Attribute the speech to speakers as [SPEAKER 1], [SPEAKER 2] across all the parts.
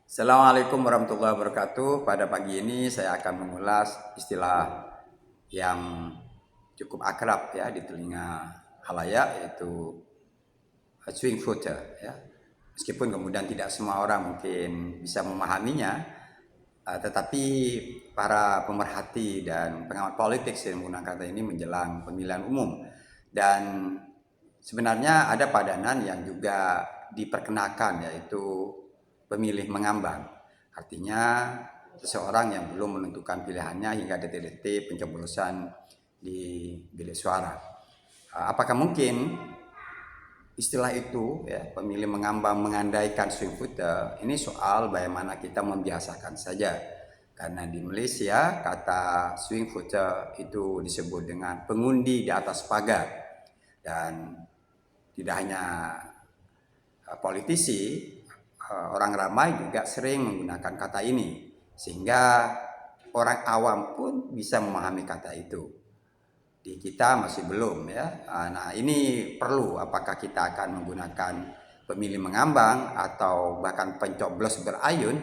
[SPEAKER 1] Assalamualaikum warahmatullahi wabarakatuh. Pada pagi ini saya akan mengulas istilah yang cukup akrab ya di telinga halayak, yaitu swing voter ya. Meskipun kemudian tidak semua orang mungkin bisa memahaminya, tetapi para pemerhati dan pengamat politik sering menggunakan kata ini menjelang pemilihan umum. Dan sebenarnya ada padanan yang juga diperkenakan, yaitu pemilih mengambang. Artinya seseorang yang belum menentukan pilihannya hingga detik-detik pencoblosan di bilik suara. Apakah mungkin istilah itu ya, pemilih mengambang mengandaikan swing voter, ini soal bagaimana kita membiasakan saja. Karena di Malaysia kata swing voter itu disebut dengan pengundi di atas pagar. Dan tidak hanya politisi, orang ramai juga sering menggunakan kata ini, sehingga orang awam pun bisa memahami kata itu. Di kita masih belum ya. Nah, ini perlu, apakah kita akan menggunakan pemilih mengambang atau bahkan pencoblos berayun.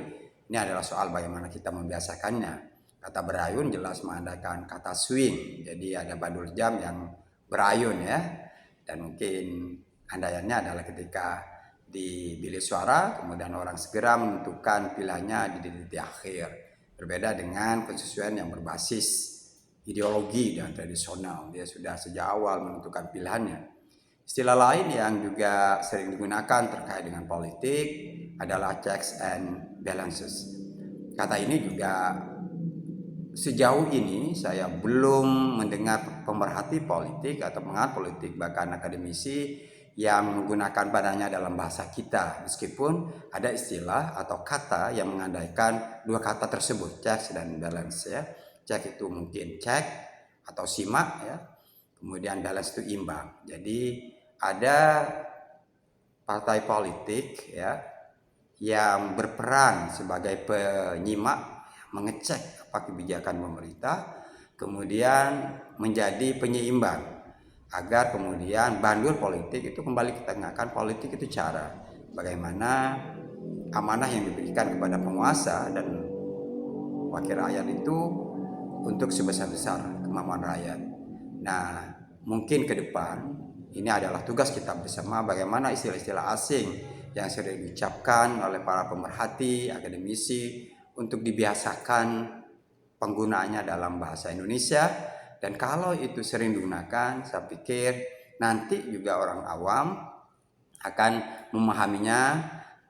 [SPEAKER 1] Ini adalah soal bagaimana kita membiasakannya. Kata berayun jelas mengandalkan kata swing, jadi ada bandul jam yang berayun ya. Dan mungkin andaiannya adalah ketika di bilik suara kemudian orang segera menentukan pilihannya di detik akhir. Berbeda dengan pensesuaian yang berbasis ideologi dan tradisional, dia sudah sejak awal menentukan pilihannya. Istilah lain yang juga sering digunakan terkait dengan politik adalah checks and balances. Kata ini juga sejauh ini saya belum mendengar pemerhati politik atau pengamat politik, bahkan akademisi, yang menggunakan padanya dalam bahasa kita, meskipun ada istilah atau kata yang mengandaikan dua kata tersebut, checks dan balance ya. Check itu mungkin cek atau simak ya, kemudian balance itu imbang. Jadi ada partai politik ya yang berperan sebagai penyimak, mengecek apa kebijakan pemerintah, kemudian menjadi penyeimbang agar kemudian bandul politik itu kembali kita ingatkan, politik itu cara bagaimana amanah yang diberikan kepada penguasa dan wakil rakyat itu untuk sebesar-besar kemampuan rakyat. Nah, mungkin ke depan ini adalah tugas kita bersama, bagaimana istilah-istilah asing yang sering diucapkan oleh para pemerhati, akademisi, untuk dibiasakan penggunaannya dalam bahasa Indonesia. Dan kalau itu sering digunakan, saya pikir nanti juga orang awam akan memahaminya.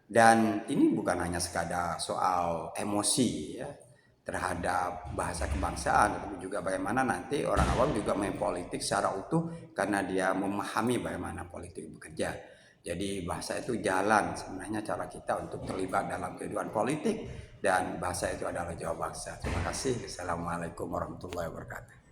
[SPEAKER 1] Dan ini bukan hanya sekadar soal emosi ya, terhadap bahasa kebangsaan, tapi juga bagaimana nanti orang awam juga main politik secara utuh karena dia memahami bagaimana politik bekerja. Jadi bahasa itu jalan sebenarnya cara kita untuk terlibat dalam kehidupan politik, dan bahasa itu adalah jawab bangsa. Terima kasih. Assalamualaikum warahmatullahi wabarakatuh.